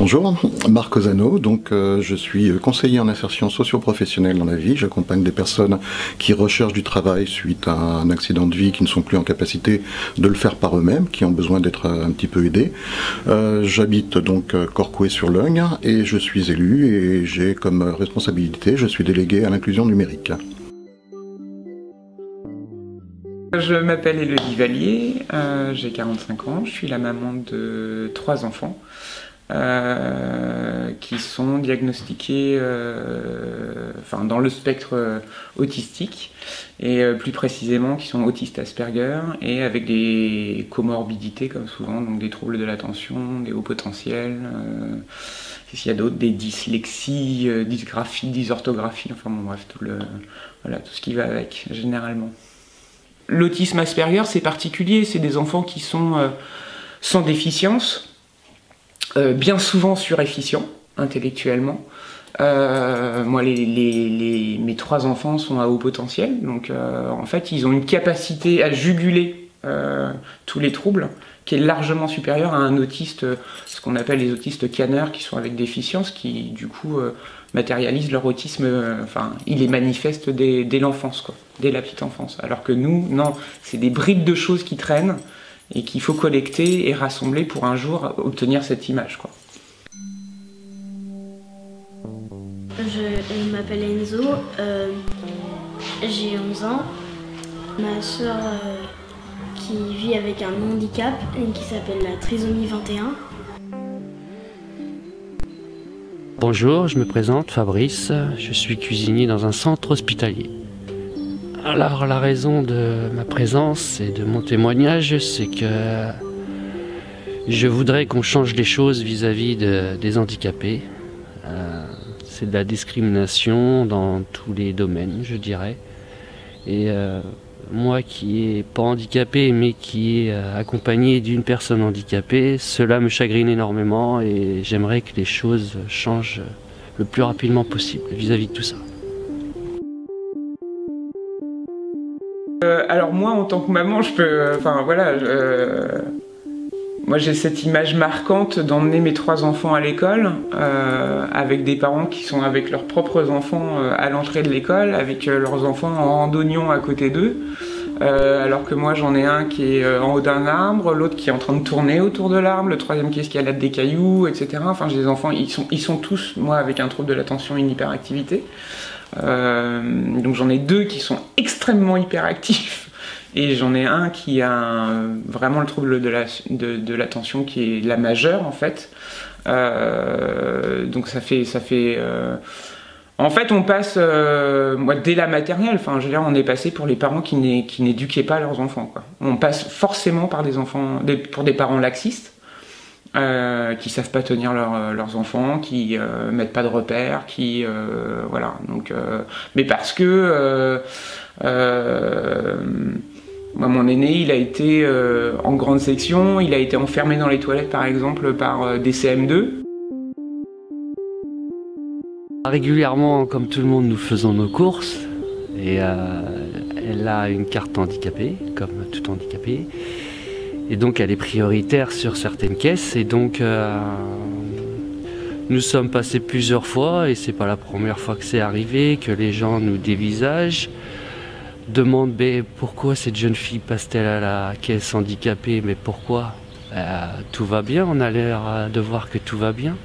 Bonjour, Marc Ozano, je suis conseiller en insertion socio-professionnelle dans la vie. J'accompagne des personnes qui recherchent du travail suite à un accident de vie, qui ne sont plus en capacité de le faire par eux-mêmes, qui ont besoin d'être un petit peu aidés. J'habite donc Corcouët-sur-Logne et je suis élu et j'ai comme responsabilité, je suis délégué à l'inclusion numérique. Je m'appelle Élodie Vallier, j'ai 45 ans, je suis la maman de 3 enfants qui sont diagnostiqués dans le spectre autistique et plus précisément qui sont autistes Asperger et avec des comorbidités comme souvent, donc des troubles de l'attention, des hauts potentiels, qu'est-ce qu'il y a d'autre, des dyslexies, dysgraphie, dysorthographie, enfin bon bref, tout ce qui va avec généralement. L'autisme Asperger, c'est particulier, c'est des enfants qui sont sans déficience, bien souvent suréfficients intellectuellement. Moi, mes 3 enfants sont à haut potentiel, donc en fait, ils ont une capacité à juguler tous les troubles qui est largement supérieure à un autiste, ce qu'on appelle les autistes canneurs, qui sont avec déficience, qui du coup matérialisent leur autisme, ils les manifestent dès l'enfance, quoi, dès la petite enfance. Alors que nous, non, c'est des bribes de choses qui traînent et qu'il faut collecter et rassembler pour un jour obtenir cette image, quoi. Je m'appelle Enzo, j'ai 11 ans. Ma soeur qui vit avec un handicap qui s'appelle la trisomie 21. Bonjour, je me présente, Fabrice, je suis cuisinier dans un centre hospitalier. Alors la raison de ma présence et de mon témoignage, c'est que je voudrais qu'on change les choses vis-à-vis des handicapés. C'est de la discrimination dans tous les domaines, je dirais. Et moi qui est pas handicapé mais qui est accompagné d'une personne handicapée, cela me chagrine énormément et j'aimerais que les choses changent le plus rapidement possible vis-à-vis de tout ça. Alors moi, en tant que maman, je peux, moi j'ai cette image marquante d'emmener mes 3 enfants à l'école, avec des parents qui sont avec leurs propres enfants à l'entrée de l'école, avec leurs enfants en randonnion à côté d'eux, alors que moi j'en ai un qui est en haut d'un arbre, l'autre qui est en train de tourner autour de l'arbre, le 3e qui escalade des cailloux, etc. Enfin, j'ai des enfants, ils sont tous, moi, avec un trouble de l'attention et une hyperactivité. Donc j'en ai 2 qui sont extrêmement hyperactifs et j'en ai un qui a vraiment le trouble de l'attention qui est la majeure en fait. Donc ça fait en fait on passe moi, dès la maternelle, enfin je veux dire, on est passé pour les parents qui n'éduquaient pas leurs enfants, quoi. On passe forcément par pour des parents laxistes. Qui savent pas tenir leurs enfants, qui mettent pas de repères, voilà. Donc, mais parce que moi, mon aîné, il a été en grande section, il a été enfermé dans les toilettes, par exemple, par des CM2. Régulièrement, comme tout le monde, nous faisons nos courses et elle a une carte handicapée, comme tout handicapé. Et donc elle est prioritaire sur certaines caisses et donc nous sommes passés plusieurs fois et c'est pas la première fois que c'est arrivé, que les gens nous dévisagent, demandent pourquoi cette jeune fille passe-t-elle à la caisse handicapée, mais pourquoi tout va bien, on a l'air de voir que tout va bien,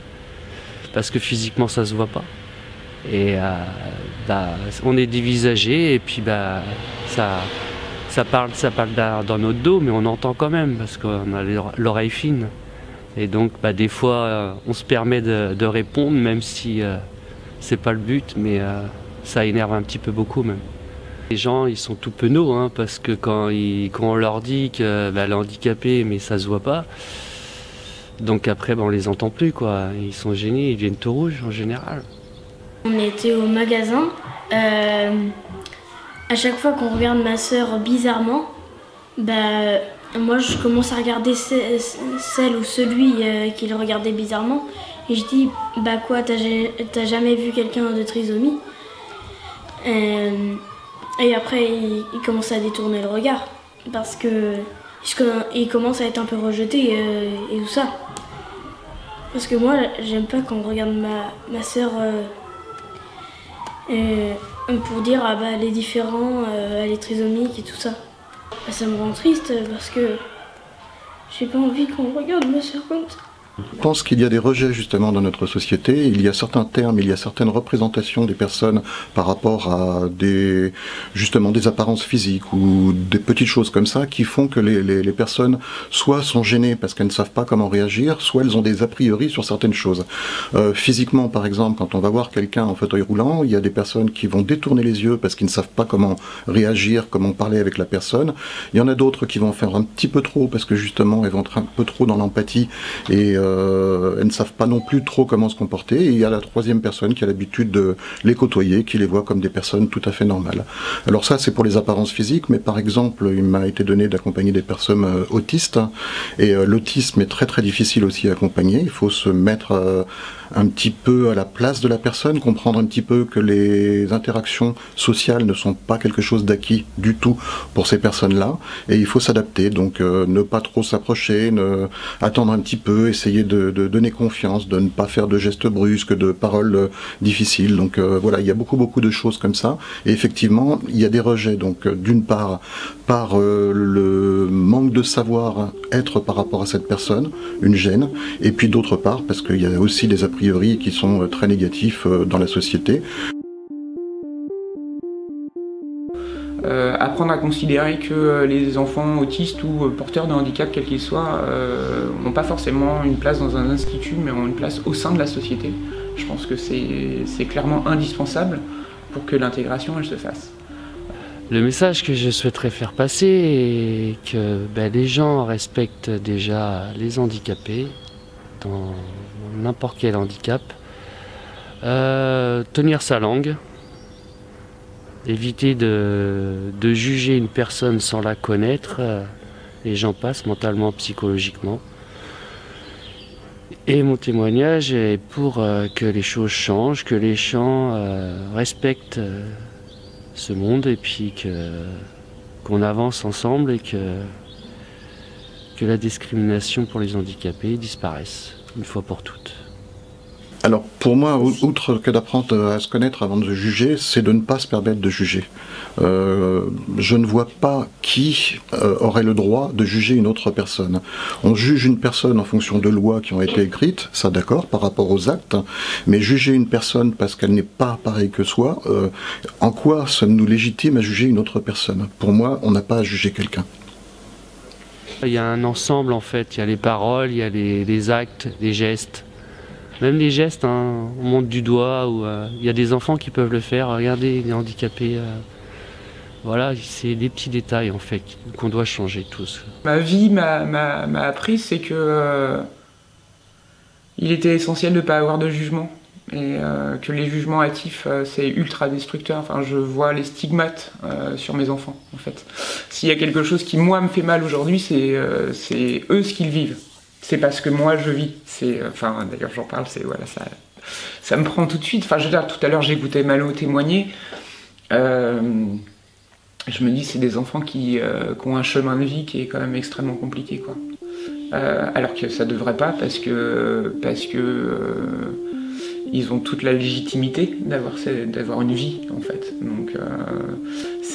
parce que physiquement ça se voit pas. Et on est dévisagé et puis ça parle dans notre dos, mais on entend quand même, parce qu'on a l'oreille fine. Et donc, des fois, on se permet de répondre, même si c'est pas le but, mais ça énerve un petit peu beaucoup même. Les gens, ils sont tout penauds, hein, parce que quand on leur dit que elle est handicapée, mais ça se voit pas, donc après, on les entend plus, quoi. Ils sont gênés, ils deviennent tout rouges en général. On était au magasin. À chaque fois qu'on regarde ma soeur bizarrement, moi je commence à regarder celle ou celui qui le regardait bizarrement et je dis quoi, t'as jamais vu quelqu'un de trisomie? Et après il commence à détourner le regard parce que il commence à être un peu rejeté et tout ça. Parce que moi, j'aime pas quand on regarde ma sœur pour dire ah bah elle est différente, elle est trisomique et tout ça. Bah, ça me rend triste parce que j'ai pas envie qu'on regarde ma sœur comme ça. Je pense qu'il y a des rejets justement dans notre société. Il y a certains termes, il y a certaines représentations des personnes par rapport à justement des apparences physiques ou des petites choses comme ça qui font que les personnes soit sont gênées parce qu'elles ne savent pas comment réagir, soit elles ont des a priori sur certaines choses. Physiquement par exemple, quand on va voir quelqu'un en fauteuil roulant, il y a des personnes qui vont détourner les yeux parce qu'ils ne savent pas comment réagir, comment parler avec la personne. Il y en a d'autres qui vont faire un petit peu trop parce que justement elles vont être un peu trop dans l'empathie et elles ne savent pas non plus trop comment se comporter, et il y a la troisième personne qui a l'habitude de les côtoyer, qui les voit comme des personnes tout à fait normales. Alors ça c'est pour les apparences physiques, mais par exemple il m'a été donné d'accompagner des personnes autistes, et l'autisme est très très difficile aussi à accompagner. Il faut se mettre un petit peu à la place de la personne, comprendre un petit peu que les interactions sociales ne sont pas quelque chose d'acquis du tout pour ces personnes-là, et il faut s'adapter, donc ne pas trop s'approcher, attendre un petit peu, essayer de donner confiance, de ne pas faire de gestes brusques, de paroles difficiles. Donc voilà, il y a beaucoup de choses comme ça, et effectivement il y a des rejets, donc d'une part par le manque de savoir-être par rapport à cette personne, une gêne, et puis d'autre part parce qu'il y a aussi des a priori qui sont très négatifs dans la société. Apprendre à considérer que les enfants autistes ou porteurs de handicap, quels qu'ils soient, n'ont pas forcément une place dans un institut, mais ont une place au sein de la société. Je pense que c'est clairement indispensable pour que l'intégration elle se fasse. Le message que je souhaiterais faire passer est que les gens respectent déjà les handicapés, dans n'importe quel handicap, tenir sa langue, éviter de juger une personne sans la connaître, les gens passent mentalement, psychologiquement. Et mon témoignage est pour que les choses changent, que les gens respectent ce monde, et puis qu'on avance ensemble, et que la discrimination pour les handicapés disparaisse une fois pour toutes. Alors pour moi, outre que d'apprendre à se connaître avant de se juger, c'est de ne pas se permettre de juger. Je ne vois pas qui aurait le droit de juger une autre personne. On juge une personne en fonction de lois qui ont été écrites, ça d'accord, par rapport aux actes, mais juger une personne parce qu'elle n'est pas pareille que soi, en quoi sommes-nous légitimes à juger une autre personne? Pour moi, on n'a pas à juger quelqu'un. Il y a un ensemble en fait, il y a les paroles, il y a les actes, les gestes. Même les gestes, hein, on monte du doigt, ou il y a des enfants qui peuvent le faire, regardez les handicapés. Voilà, c'est des petits détails en fait qu'on doit changer tous. Ma vie m'a appris, c'est que il était essentiel de ne pas avoir de jugement, et que les jugements hâtifs c'est ultra destructeur. Enfin, je vois les stigmates sur mes enfants en fait. S'il y a quelque chose qui moi me fait mal aujourd'hui, c'est eux ce qu'ils vivent. C'est parce que moi je vis. Enfin, d'ailleurs j'en parle, voilà, ça me prend tout de suite. Enfin, je veux dire, tout à l'heure j'écoutais Malo témoigner. Je me dis c'est des enfants qui ont un chemin de vie qui est quand même extrêmement compliqué, quoi. Alors que ça devrait pas, parce que ils ont toute la légitimité d'avoir une vie en fait. Donc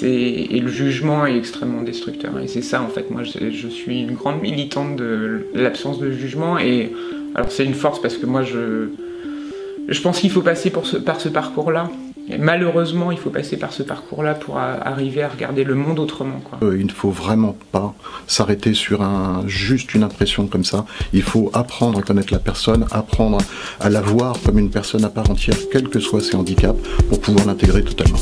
et le jugement est extrêmement destructeur, et c'est ça en fait. Moi je suis une grande militante de l'absence de jugement, et alors c'est une force parce que moi je pense qu'il faut passer par ce parcours-là. Et malheureusement, il faut passer par ce parcours-là pour arriver à regarder le monde autrement, quoi. Il ne faut vraiment pas s'arrêter sur juste une impression comme ça. Il faut apprendre à connaître la personne, apprendre à la voir comme une personne à part entière, quels que soient ses handicaps, pour pouvoir l'intégrer totalement.